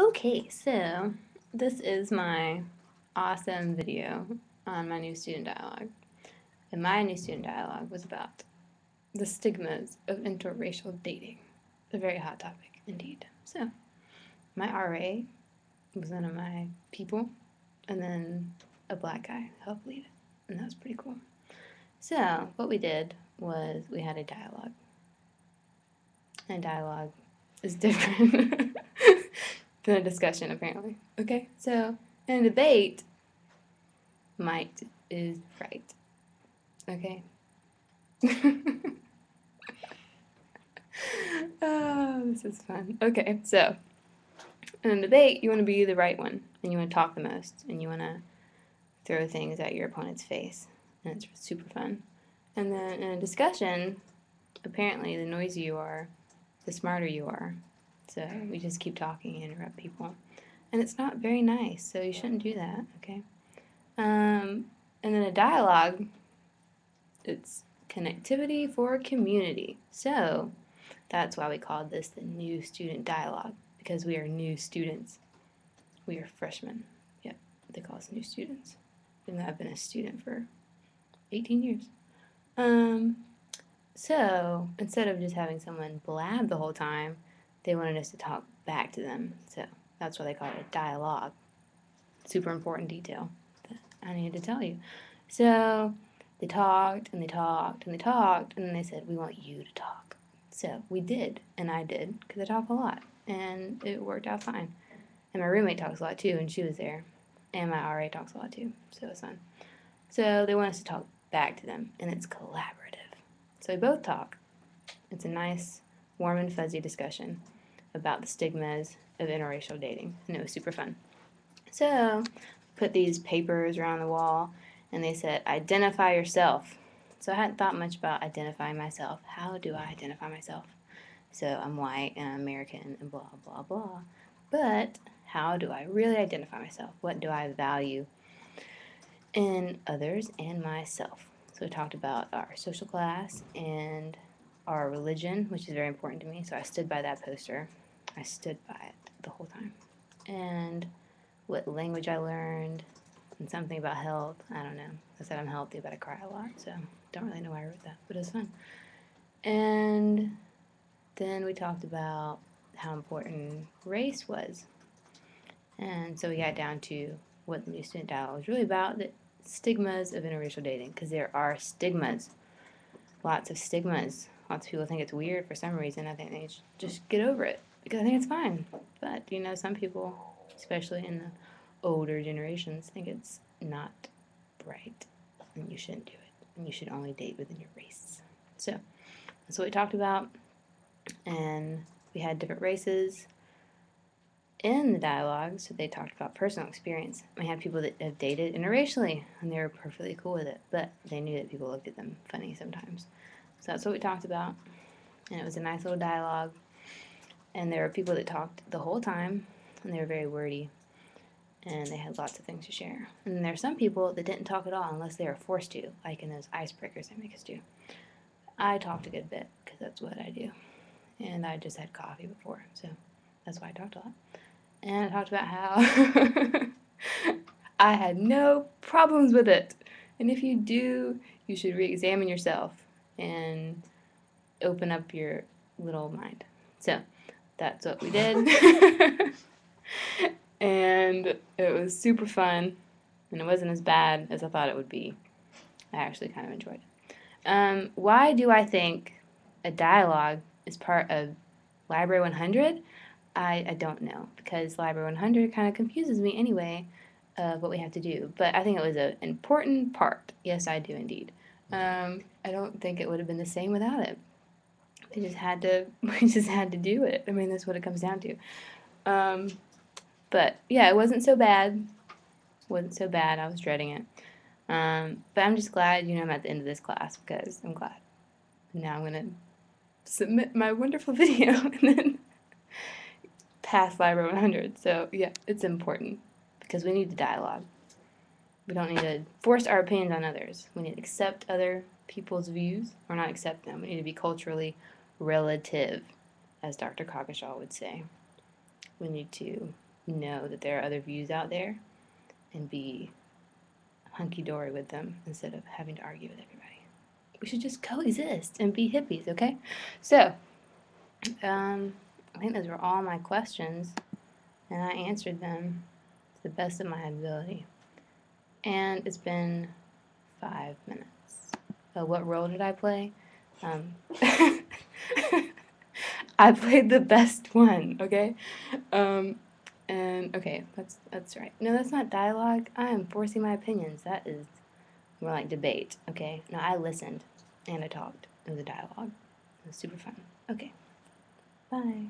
Okay, so this is my awesome video on my new student dialogue. And my new student dialogue was about the stigmas of interracial dating. A very hot topic indeed. So, my RA was one of my people, and then a black guy helped lead it. And that was pretty cool. So, what we did was we had a dialogue. And dialogue is different than a discussion, apparently. Okay, so in a debate, might is right. Okay? Oh, this is fun. Okay, so in a debate, you want to be the right one, and you want to talk the most, and you want to throw things at your opponent's face, and it's super fun. And then in a discussion, apparently, the noisier you are, the smarter you are. So we just keep talking and interrupt people. And it's not very nice, so you shouldn't do that, okay? And then a dialogue, it's connectivity for community. So that's why we called this the new student dialogue, because we are new students. We are freshmen. Yep, they call us new students, even though I've been a student for 18 years. So instead of just having someone blab the whole time, they wanted us to talk back to them. So that's why they call it a dialogue. Super important detail that I needed to tell you. So they talked and they talked and they talked, and then they said, "We want you to talk." So we did, and I did, because I talk a lot, and it worked out fine. And my roommate talks a lot too, and she was there. And my RA talks a lot too, so it was fun. So they want us to talk back to them, and it's collaborative. So we both talk. It's a nice, warm and fuzzy discussion about the stigmas of interracial dating, and it was super fun. So put these papers around the wall, and they said, identify yourself. So I hadn't thought much about identifying myself. How do I identify myself? So I'm white and I'm American and blah, blah, blah. But how do I really identify myself? What do I value in others and myself? So we talked about our social class and our religion, which is very important to me. So I stood by that poster. I stood by it the whole time. And what language I learned, and something about health. I don't know. I said I'm healthy, but I cry a lot, so don't really know why I wrote that, but it was fun. And then we talked about how important race was. And so we got down to what the new student dialogue was really about, the stigmas of interracial dating, because there are stigmas, lots of stigmas. Lots of people think it's weird for some reason. I think they should just get over it, because I think it's fine. But, some people, especially in the older generations, think it's not right, and you shouldn't do it, and you should only date within your race. So that's what we talked about, and we had different races in the dialogue, so they talked about personal experience. We had people that have dated interracially, and they were perfectly cool with it, but they knew that people looked at them funny sometimes. So that's what we talked about, and it was a nice little dialogue, and there were people that talked the whole time, and they were very wordy, and they had lots of things to share. And then there are some people that didn't talk at all unless they were forced to, like in those icebreakers they make us do. I talked a good bit, because that's what I do, and I just had coffee before, so that's why I talked a lot. And I talked about how I had no problems with it. And if you do, you should re-examine yourself and open up your little mind. So that's what we did. And it was super fun, and it wasn't as bad as I thought it would be. I actually kind of enjoyed it. Why do I think a dialogue is part of Library 100? I don't know, because Library 100 kind of confuses me anyway of what we have to do. But I think it was an important part. Yes, I do indeed. I don't think it would have been the same without it. We just had to do it. I mean, that's what it comes down to. But yeah, it wasn't so bad. Wasn't so bad. I was dreading it. But I'm just glad, I'm at the end of this class, because I'm glad. Now I'm gonna submit my wonderful video and then pass Library 100. So yeah, it's important, because we need the dialogue. We don't need to force our opinions on others. We need to accept other people's views, or not accept them. We need to be culturally relative, as Dr. Coggeshall would say. We need to know that there are other views out there and be hunky-dory with them instead of having to argue with everybody. We should just coexist and be hippies, okay? So, I think those were all my questions, and I answered them to the best of my ability. And it's been 5 minutes. What role did I play? I played the best one, okay? And okay, that's right. No, that's not dialogue. I am forcing my opinions. That is more like debate, okay? No, I listened and I talked. It was a dialogue. It was super fun. Okay. Bye.